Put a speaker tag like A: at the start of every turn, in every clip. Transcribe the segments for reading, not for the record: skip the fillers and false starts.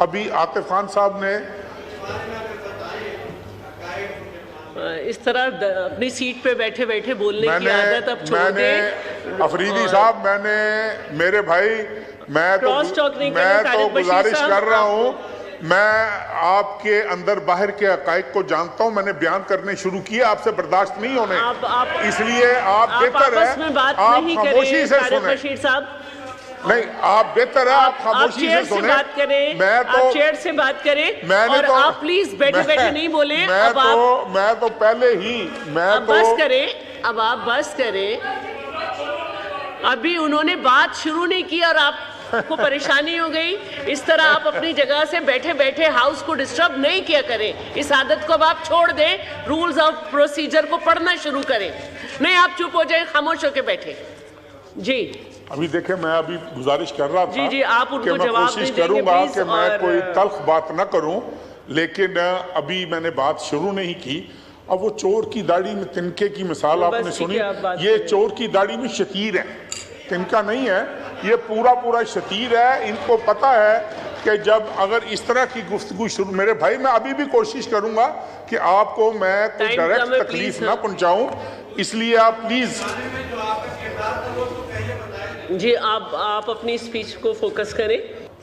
A: अभी आतिफ खान साहब ने
B: इस तरह अपनी सीट पे बैठे बैठे बोलने की आदत अब छोड़ दें।
A: अफरीदी साहब, मैंने मेरे भाई, मैं तो गुजारिश कर रहा हूँ, मैं आपके अंदर बाहर के हकाइक को जानता हूँ, मैंने बयान करने शुरू किए, आपसे बर्दाश्त नहीं होने, इसलिए आप बेहतर है आप खामोशी से सुने। नहीं, आप बेहतर है आप खामोशी से सुने।
B: बात करें, मैं तो आप चेयर से बात करें, मैंने और तो आप प्लीज बैठे बैठे नहीं बोले।
A: मैं तो पहले ही
B: बस करें, अब आप बस करें। अभी उन्होंने बात शुरू नहीं की और आपको परेशानी हो गई। इस तरह आप अपनी जगह से बैठे बैठे हाउस को डिस्टर्ब नहीं किया करें। इस आदत को अब आप छोड़ दें, रूल्स ऑफ प्रोसीजर को पढ़ना शुरू करें। नहीं, आप चुप हो जाए, खामोश होकर बैठे। जी
A: अभी देखे, मैं अभी गुजारिश कर रहा था
B: जी, आप उनको
A: कि मैं कोशिश करूंगा कि मैं कोई तल्ख बात न करूं, लेकिन अभी मैंने बात शुरू नहीं की। अब वो चोर की दाढ़ी में तिनके की मिसाल आपने सुनी, ये चोर की दाढ़ी में शतीर है, तिनका नहीं है, ये पूरा शतीर है। इनको पता है कि जब अगर इस तरह की गुफ्तगू शुरू, मेरे भाई मैं अभी भी कोशिश करूंगा कि आपको मैं कोई डायरेक्ट तकलीफ ना पहुंचाऊं, इसलिए आप प्लीज
B: जी आप अपनी स्पीच को फोकस करें।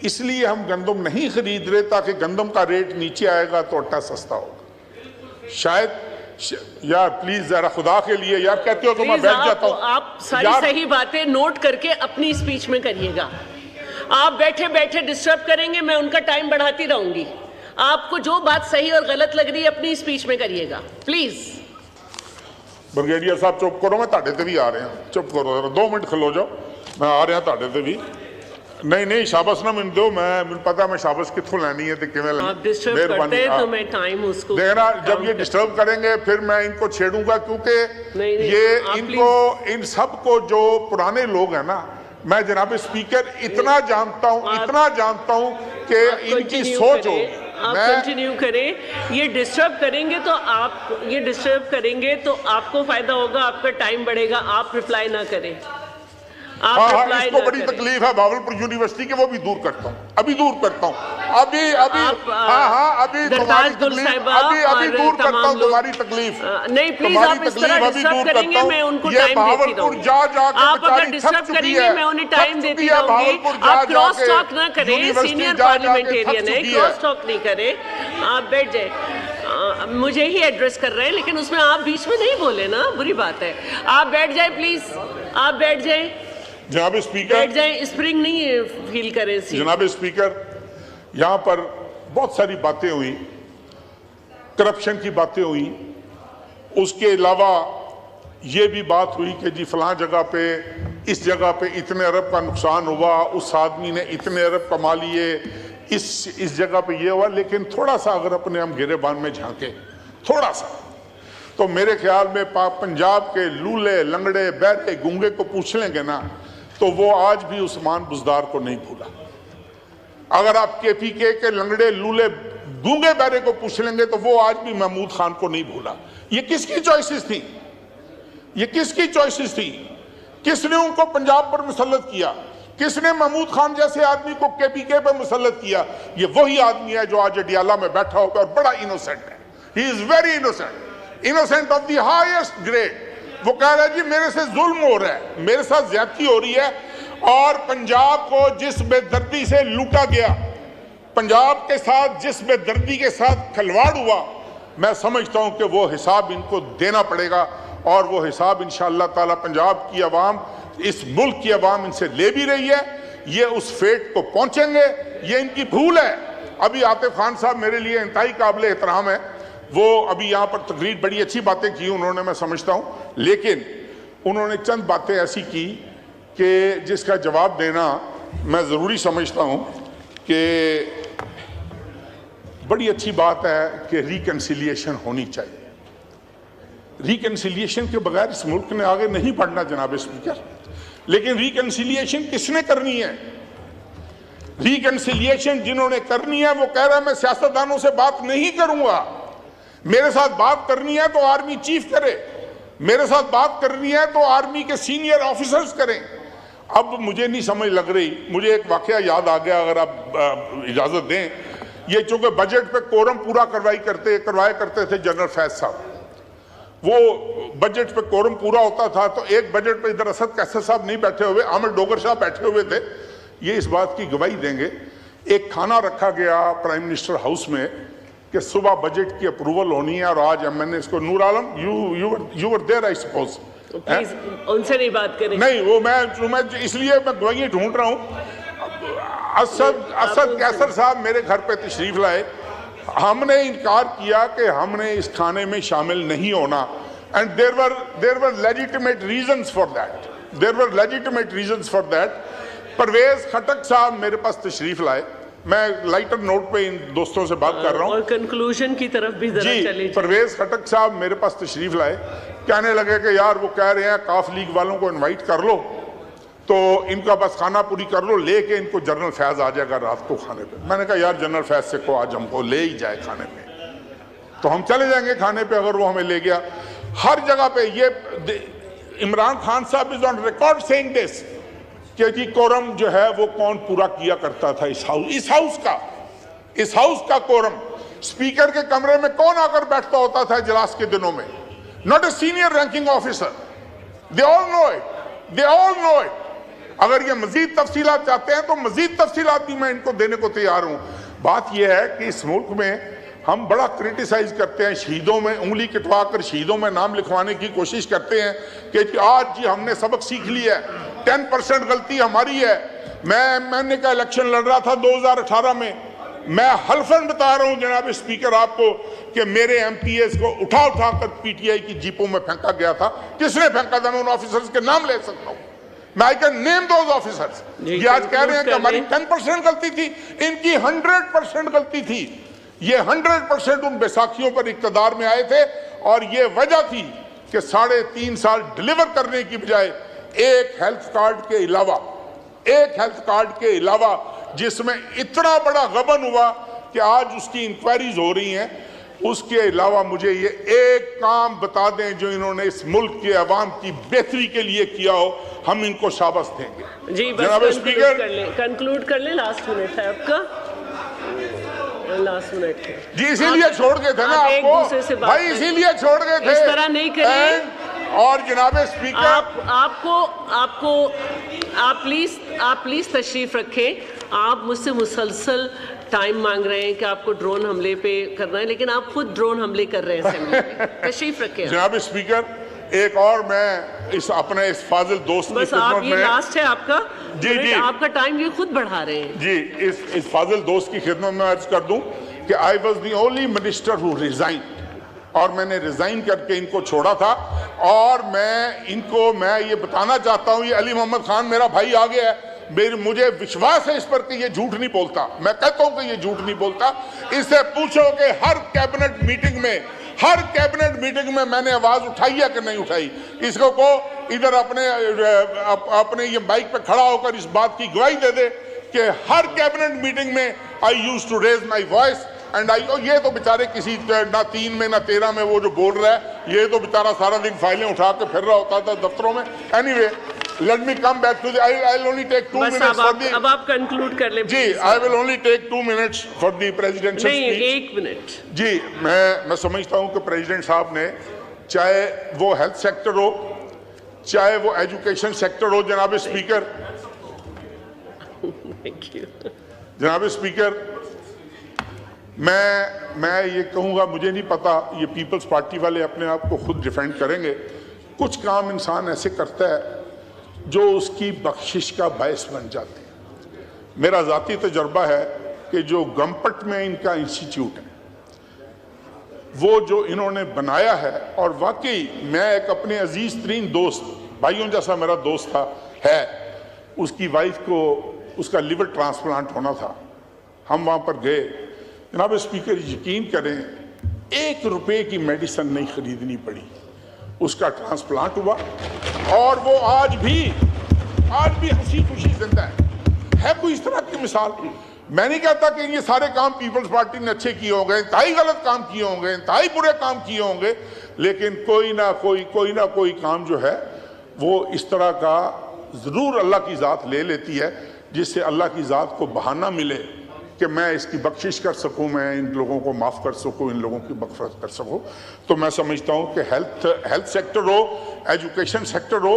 A: इसलिए हम गंदम नहीं खरीद रहे ताकि गंदम का रेट नीचे आएगा तो आटा सस्ता होगा। शायद यार प्लीज जरा खुदा के लिए यार, कहते हो तो मैं बैठ जाता हूं।
B: आप सारी सही बातें नोट करके अपनी स्पीच में करिएगा। आप बैठे बैठे डिस्टर्ब करेंगे, मैं उनका टाइम बढ़ाती रहूंगी। आपको जो बात सही और गलत लग रही है अपनी स्पीच में करिएगा प्लीज।
A: ब्रिगेडियर साहब चुप करो, मैं ताड़े ते भी आ रहे हैं, चुप करो, 2 मिनट खलो जाओ, मैं आ रहा ताड़े ते भी। नहीं शाबाश ना मैंने दो, मैं पता मैं शाबाश कितों लैनी है तो किवें लेनी।
B: मेहरबानी तो मैं टाइम उसको
A: देखना, जब ये डिस्टर्ब करेंगे फिर मैं इनको छेड़ूंगा, क्योंकि ये इनको इन सब को जो पुराने लोग हैं ना, मैं जनाब स्पीकर इतना जानता हूं कि इनकी सोच हो।
B: आप कंटिन्यू करें। ये डिस्टर्ब करेंगे तो आपको फायदा होगा, आपका टाइम बढ़ेगा। आप रिप्लाई ना करें।
A: इसको बड़ी तकलीफ है भावलपुर यूनिवर्सिटी के, वो भी दूर करता हूँ, अभी दूर करता हूँ, अभी तुम्हारी तकलीफ अभी दूर करता हूँ, तुम्हारी तकलीफ
B: नहीं। प्लीज आप इस तरह डिस्टर्ब करेंगे, मैं उनको टाइम देती रहूंगी। आप अगर डिस्टर्ब करेंगे मैं उन्हें टाइम देती रहूंगी। आप क्रॉस टॉक ना करें, सीनियर पार्लियामेंटेरियन है, क्रॉस टॉक नहीं करें। आप बैठ जाए, मुझे ही एड्रेस कर रहे हैं, लेकिन उसमें आप बीच में नहीं बोले ना, बुरी बात है। आप बैठ जाए प्लीज, आप बैठ जाए
A: जनाब स्पीकर,
B: बैठ जाए, स्प्रिंग नहीं फील करें।
A: जनाब स्पीकर, यहाँ पर बहुत सारी बातें हुई, करप्शन की बातें हुई, उसके अलावा ये भी बात हुई कि जी फलां जगह पे, इस जगह पे इतने अरब का नुकसान हुआ, उस आदमी ने इतने अरब कमा लिए, इस जगह पे ये हुआ। लेकिन थोड़ा सा अगर अपने हम गिरेबान में झांके थोड़ा सा, तो मेरे ख्याल में पंजाब के लूले लंगड़े बहरे गूंगे को पूछ लेंगे ना, तो वो आज भी उस्मान बुज़दार को नहीं भूला। अगर आप KPK के लंगड़े लूले गूंगे बहरे को पूछ लेंगे तो वो आज भी महमूद खान को नहीं भूला। ये किसकी चॉइसेस थी? किसने उनको पंजाब पर मुसल्लत किया? किसने महमूद खान जैसे आदमी को KPK पर मुसल्लत किया? ये वही आदमी है जो आज अडियाला में बैठा होगा और बड़ा इनोसेंट है। He is very innocent of the highest grade. वो कह रहा है जी मेरे से जुल्म हो रहा है, मेरे साथ ज्यादती हो रही है, और पंजाब को जिस बेदर्दी से लूटा गया, पंजाब के साथ जिस बेदर्दी के साथ खिलवाड़ हुआ, मैं समझता हूं कि वो हिसाब इनको देना पड़ेगा। और वो हिसाब इंशाअल्लाह ताला पंजाब की आवाम, इस मुल्क की आवाम इनसे ले भी रही है। ये उस फेट को पहुंचेंगे, ये इनकी भूल है। अभी आतिफ खान साहब मेरे लिए इंतहाई काबिल एहतराम है, वो अभी यहाँ पर तकरीर बड़ी अच्छी बातें की उन्होंने, मैं समझता हूँ, लेकिन उन्होंने चंद बातें ऐसी की कि जिसका जवाब देना मैं ज़रूरी समझता हूँ कि बड़ी अच्छी बात है कि रिकन्सिलिएशन होनी चाहिए। रिकन्सिलिएशन के बगैर इस मुल्क ने आगे नहीं बढ़ना जनाब स्पीकर। लेकिन रिकन्सिलिएशन किसने करनी है? रिकन्सिलिएशन जिन्होंने करनी है वो कह रहा है मैं सियासतदानों से बात नहीं करूंगा, मेरे साथ बात करनी है तो आर्मी चीफ करे, मेरे साथ बात करनी है तो आर्मी के सीनियर ऑफिसर्स करें। अब मुझे नहीं समझ लग रही, मुझे एक वाकया याद आ गया, अगर आप इजाजत दें ये चूंकि बजट पे कोरम पूरा करवाया करते थे जनरल फैज साहब, वो बजट पे कोरम पूरा होता था तो एक बजट पे इधर असद कैसर साहब नहीं बैठे हुए, अहमद डोगर साहब बैठे हुए थे, ये इस बात की गवाही देंगे। एक खाना रखा गया प्राइम मिनिस्टर हाउस में कि सुबह बजट की अप्रूवल होनी है और आज मैंने इसको, Noor Alam you were there I suppose,
B: please उनसे नहीं बात करें।
A: नहीं वो मैं इसलिए मैं गवाही ढूंढ रहा हूँ। असद कैसर साहब मेरे घर पे तशरीफ लाए, हमने इनकार किया कि हमने इस खाने में शामिल नहीं होना, and there were legitimate reasons for that. Pervez Khattak साहब मेरे पास तशरीफ लाए, मैं लाइटर नोट पे इन दोस्तों से बात कर रहा हूँ
B: और कंक्लूजन की तरफ भी जरा चलिए।
A: परवेज खटक साहब मेरे पास तशरीफ लाए, कहने लगे कि यार वो कह रहे हैं काफ लीग वालों को इनवाइट कर लो तो इनका बस खाना पूरी कर लो, लेके इनको जनरल फैज आ जाएगा रात को खाने पे। मैंने कहा यार जनरल फैज से को आज हमको ले ही जाए खाने पे तो हम चले जाएंगे खाने पे, अगर वो हमें ले गया। हर जगह पे ये इमरान खान साहब is on record saying this कि जी कोरम जो है वो कौन पूरा किया करता था इस हाउस का कोरम, स्पीकर के कमरे में कौन आकर बैठता होता था इजलास के दिनों में, not a senior ranking officer, they all know it. अगर ये मजीद तफसीलात चाहते हैं तो मजीद तफसीलात भी मैं इनको देने को तैयार हूं। बात यह है कि इस मुल्क में हम बड़ा क्रिटिसाइज करते हैं, शहीदों में उंगली कटवा कर शहीदों में नाम लिखवाने की कोशिश करते हैं कि आज जी हमने सबक सीख लिया है, 10% गलती हमारी है। मैंने का इलेक्शन लड़ रहा था 2018 में, मैं हल्फन बता रहा हूं जनाब स्पीकर आपको कि मेरे एमपीएस को उठा कर पीटीआई की जीपों में फेंका गया था। किसने फेंका था मैं उन ऑफिसर्स के नाम ले सकता हूं, मैं I can name those officers. ये आज कह रहे हैं कि हमारी 10% गलती थी, इनकी 100% गलती थी। ये 100% उन बैसाखियों पर इक्तदार में आए थे और ये वजह थी कि 3.5 साल डिलीवर करने की बजाय एक हेल्थ कार्ड के अलावा जिसमें इतना बड़ा गबन हुआ कि आज उसकी इंक्वायरीज हो रही हैं, उसके अलावा मुझे ये एक काम बता दें जो इन्होंने इस मुल्क के अवाम की बेहतरी के लिए किया हो, हम इनको शाबाश देंगे।
B: जी बस कंक्लूड कर ले, लास्ट मिनट है आपका, लास्ट मिनट है
A: जी, इसीलिए छोड़ गए थे ना आपको भाई, इसीलिए छोड़ गए थे,
B: इस तरह नहीं करिए।
A: और जनाब स्पीकर
B: आप प्लीज तशरीफ रखें। आप मुझसे मुसलसल टाइम मांग रहे हैं कि आपको ड्रोन हमले पे करना है, लेकिन आप खुद ड्रोन हमले कर रहे हैं असेंबली में। तशरीफ रखें
A: जनाब स्पीकर। एक और मैं अपने इस फाजिल दोस्त
B: बस आप ये लास्ट है आपका
A: जी
B: आपका टाइम ये खुद बढ़ा रहे हैं
A: जी। इस फाजिल दोस्त की खिदमत में अर्ज कर दूं कि I was the only minister who resign, और मैंने रिजाइन करके इनको छोड़ा था। और मैं ये बताना चाहता हूं, ये अली मोहम्मद खान मेरा भाई आ गया है, मुझे विश्वास है इस पर कि ये झूठ नहीं बोलता, मैं कहता हूं कि ये झूठ नहीं बोलता। इससे पूछो कि हर कैबिनेट मीटिंग में मैंने आवाज उठाई है कि नहीं उठाई। इसको को इधर अपने ये माइक पे खड़ा होकर इस बात की गवाही दे दे कि हर कैबिनेट मीटिंग में I used to raise my voice and ये तो बेचारे किसी ना 3 में ना 13 में वो जो बोल रहा है, ये तो बेचारा सारा दिन फाइलें उठा के फिर रहा होता था दफ्तरों में। Anyway, let me come back to the I'll only take 2 minutes for the,
B: अब आप कंक्लूड कर ले
A: जी। I will only take 2 minutes for the presidential speech।
B: नहीं, 1 मिनट
A: जी। मैं समझता हूं कि प्रेसिडेंट साहब ने, चाहे वो हेल्थ सेक्टर हो, चाहे वो एजुकेशन सेक्टर हो, जनाब स्पीकर
B: थैंक यू
A: जनाब स्पीकर, मैं ये कहूंगा, मुझे नहीं पता, ये पीपल्स पार्टी वाले अपने आप को खुद डिफेंड करेंगे। कुछ काम इंसान ऐसे करता है जो उसकी बख्शिश का बायस बन जाते हैं। मेरा ज़ाती तजर्बा है कि जो गमपट में इनका इंस्टीट्यूट है, वो जो इन्होंने बनाया है, और वाकई मैं एक अपने अजीज तरीन दोस्त, भाइयों जैसा मेरा दोस्त है, उसकी वाइफ को उसका लिवर ट्रांसप्लांट होना था, हम वहाँ पर गए। जनाब स्पीकर, यकीन करें, 1 रुपये की मेडिसिन नहीं खरीदनी पड़ी, उसका ट्रांसप्लांट हुआ और वो आज भी हंसी खुशी जिंदा है। कोई इस तरह की मिसाल? मैं नहीं कहता कि ये सारे काम पीपल्स पार्टी ने अच्छे किए होंगे, इंतहाई गलत काम किए होंगे, इंतहाई बुरे काम किए होंगे, लेकिन कोई ना कोई काम जो है वो इस तरह का जरूर अल्लाह की ज़ात ले लेती है, जिससे अल्लाह की ज़ात को बहाना मिले कि मैं इसकी बख्शिश कर सकूं, मैं इन लोगों को माफ़ कर सकूं, इन लोगों की मग़फ़िरत कर सकूं। तो मैं समझता हूं कि हेल्थ सेक्टर हो, एजुकेशन सेक्टर हो,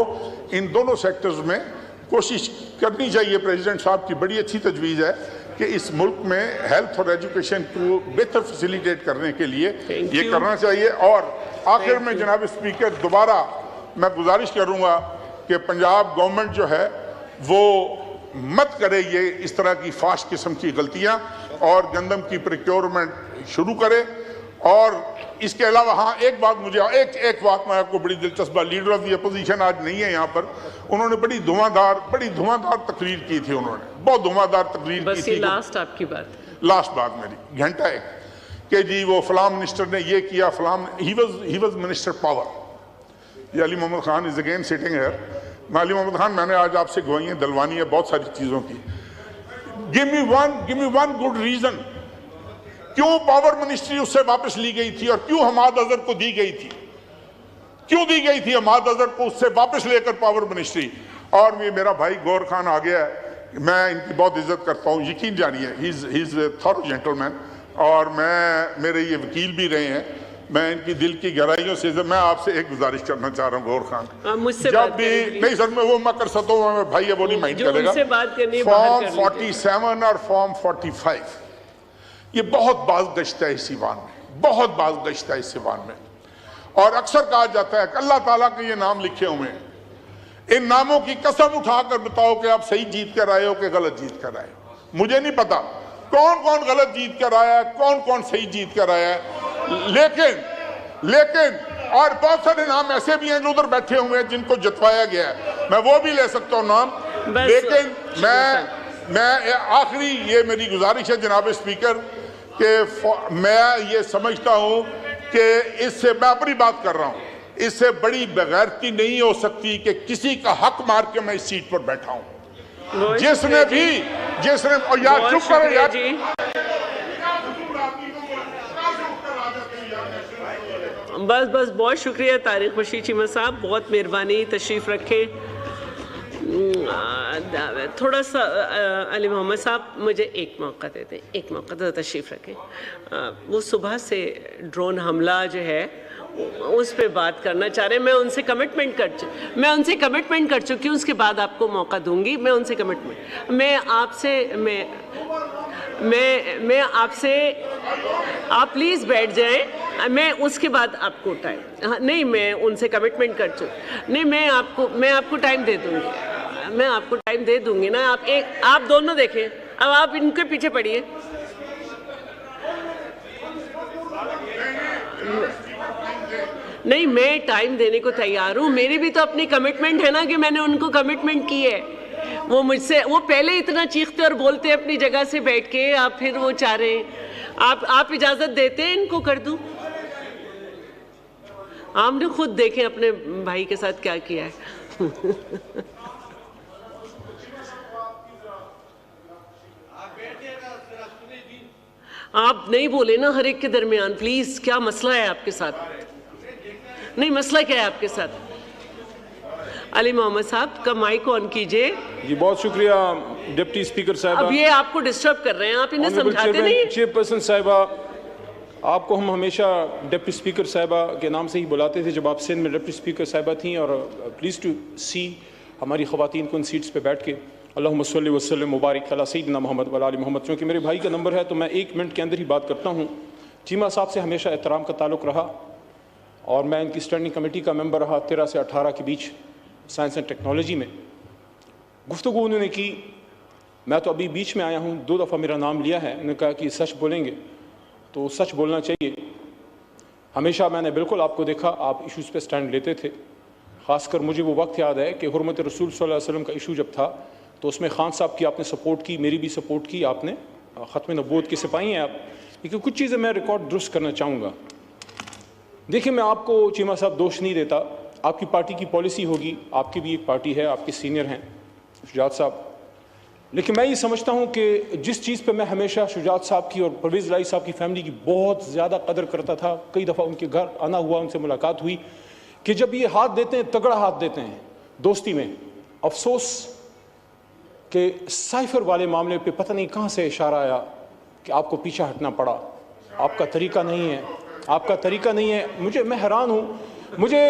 A: इन दोनों सेक्टर्स में कोशिश करनी चाहिए। प्रेसिडेंट साहब की बड़ी अच्छी तजवीज़ है कि इस मुल्क में हेल्थ और एजुकेशन को बेहतर फैसिलिटेट करने के लिए ये करना चाहिए। और आखिर में जनाब स्पीकर, दोबारा मैं गुजारिश करूँगा कि पंजाब गवर्नमेंट जो है वो मत करे ये इस तरह की फाश किस्म की गलतियां और गंदम की प्रोक्योरमेंट शुरू करे। और इसके अलावा हाँ, एक बात मुझे एक बात मैं आपको बड़ी दिलचस्प, लीडर ऑफ द अपोजिशन आज नहीं है यहाँ पर, उन्होंने बड़ी धुआंधार तकरीर की थी, उन्होंने बहुत धुआंधार तकरीर की थी। लास्ट बात मेरी घंटा एक कि जी वो फलां मिनिस्टर ने ये किया, फलां ही वाज मिनिस्टर पावर। ये Ali Mohammad Khan is again sitting here. Ali Mohammad Khan, मैंने आज आपसे गवाहियां दिलवानी है बहुत सारी चीजों की। Give me one good reason क्यों पावर मिनिस्ट्री उससे वापस ली गई थी और क्यों हमाद अजहर को दी गई थी, क्यों दी गई थी हमाद अजहर को उससे वापस लेकर पावर मिनिस्ट्री। और ये मेरा भाई गौर खान आ गया है, मैं इनकी बहुत इज्जत करता हूँ, यकीन जानिए, he is a thorough gentleman और मेरे ये वकील भी रहे हैं। मैं इनकी दिल की गहराइयों से मैं आपसे एक गुजारिश करना चाह रहा हूँ गौर खान,
B: मुझसे
A: जब भी नहीं सर मैं कर सकता हूँ, भाई है वो नहीं माइंड करेगा। फॉर्म 47 और फॉर्म 45 ये बहुत बाज़गश्त है इस ईवान में, बहुत बाज़गश्त है इस ईवान में। और अक्सर कहा जाता है कि अल्लाह ताला के ये नाम लिखे हुए हैं, इन नामों की कसम उठाकर बताओ कि आप सही जीत कर आए हो कि गलत जीत कर आए हो। मुझे नहीं पता कौन कौन गलत जीत कर आया है, कौन कौन सही जीत कर आया है, लेकिन और बहुत सारे नाम ऐसे भी हैं जो उधर बैठे हुए हैं जिनको जतवाया गया है, मैं वो भी ले सकता हूँ नाम। लेकिन मैं आखिरी ये मेरी गुजारिश है जनाब स्पीकर कि मैं ये समझता हूँ कि इससे, मैं अपनी बात कर रहा हूँ, इससे बड़ी बेगैरती नहीं हो सकती कि किसी का हक मार के मैं इस सीट पर बैठा हूँ। जिसने और यार चुप करो यार,
B: बस बहुत शुक्रिया तारिक बशीर चीमा साहब, बहुत मेहरबानी, तशरीफ़ रखें। थोड़ा सा अली मोहम्मद साहब मुझे एक मौका देते हैं, एक मौका तो तशरीफ़ रखें। वो सुबह से ड्रोन हमला जो है उस पे बात करना चाह रहे हैं, मैं उनसे कमिटमेंट कर चुकी हूँ, उसके बाद आपको मौका दूंगी। मैं उनसे कमिटमेंट, मैं आपसे आप प्लीज़ बैठ जाएं, मैं उसके बाद आपको टाइम, नहीं मैं उनसे कमिटमेंट कर चुकी, नहीं मैं आपको टाइम दे दूंगी, मैं आपको टाइम दे दूंगी ना। आप दोनों देखें, अब आप इनके पीछे पड़िए। नहीं, मैं टाइम देने को तैयार हूँ, मेरी भी तो अपनी कमिटमेंट है ना कि मैंने उनको कमिटमेंट की है। वो पहले इतना चीखते और बोलते अपनी जगह से बैठ के, आप फिर वो चाह रहे हैं, आप इजाज़त देते हैं इनको कर दूँ? आपने खुद देखें अपने भाई के साथ क्या किया है। आप नहीं बोले ना हर एक के दरमियान, प्लीज। क्या मसला है आपके साथ? नहीं, मसला क्या है आपके साथ? अली मोहम्मद साहब का माइक ऑन कीजिए।
C: जी बहुत शुक्रिया डिप्टी स्पीकर साहब।
B: अब ये आपको डिस्टर्ब कर रहे हैं, आप इन्हें समझाते नहीं।
C: चेयरपर्सन साहिबा, आपको हम हमेशा डिप्टी स्पीकर साहिबा के नाम से ही बुलाते थे जब आप सिंध में डिप्टी स्पीकर साहिबा थी, और प्लीज़ टू सी हमारी ख़वातीन को उन सीट्स पे बैठ के अल्लाहुम्मा सल्लि वसल्लिम मुबारक अला सय्यिदना मोहम्मद व अला आलि मोहम्मद। क्योंकि मेरे भाई का नंबर है तो मैं 1 मिनट के अंदर ही बात करता हूँ। चीमा साहब से हमेशा एहतराम का ताल्लुक़ रहा और मैं इनकी स्टैंडिंग कमेटी का मेंबर रहा 13 से 18 के बीच साइंस एंड टेक्नोलॉजी में। गुफ्तगू उन्होंने की, मैं तो अभी बीच में आया हूँ, 2 दफ़ा मेरा नाम लिया है, उन्होंने कहा कि सच बोलेंगे तो सच बोलना चाहिए। हमेशा मैंने बिल्कुल आपको देखा, आप इशूज़ पे स्टैंड लेते थे। ख़ासकर मुझे वो वक्त याद है कि हुर्मत रसूल सल्लल्लाहु अलैहि वसल्लम का इशू जब था तो उसमें खान साहब की आपने सपोर्ट की, मेरी भी सपोर्ट की आपने। ख़त्म नबूवत के सिपाही हैं आप। लेकिन कुछ चीज़ें मैं रिकॉर्ड दुरुस्त करना चाहूँगा। देखिए, मैं आपको चीमा साहब दोष नहीं देता, आपकी पार्टी की पॉलिसी होगी, आपकी भी एक पार्टी है, आपके सीनियर हैं शुजात साहब। लेकिन मैं ये समझता हूँ कि जिस चीज़ पे मैं हमेशा शुजात साहब की और परवेज़ लाई साहब की फ़ैमिली की बहुत ज़्यादा कदर करता था, कई दफ़ा उनके घर आना हुआ, उनसे मुलाकात हुई, कि जब ये हाथ देते हैं, तगड़ा हाथ देते हैं दोस्ती में। अफसोस कि साइफर वाले मामले पे पता नहीं कहाँ से इशारा आया कि आपको पीछे हटना पड़ा। आपका तरीका नहीं है, आपका तरीका नहीं है। मैं हैरान हूँ। मुझे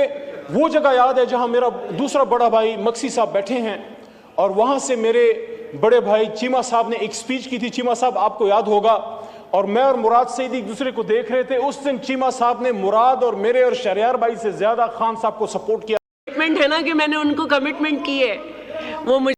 C: वो जगह याद है जहाँ मेरा दूसरा बड़ा भाई मक्सी साहब बैठे हैं और वहाँ से मेरे बड़े भाई चीमा साहब ने एक स्पीच की थी। चीमा साहब आपको याद होगा, और मैं और मुराद सईद एक दूसरे को देख रहे थे। उस दिन चीमा साहब ने मुराद और मेरे और शहरयार भाई से ज्यादा खान साहब को सपोर्ट किया।
B: कमिटमेंट है ना कि मैंने उनको कमिटमेंट की है, वो मुझे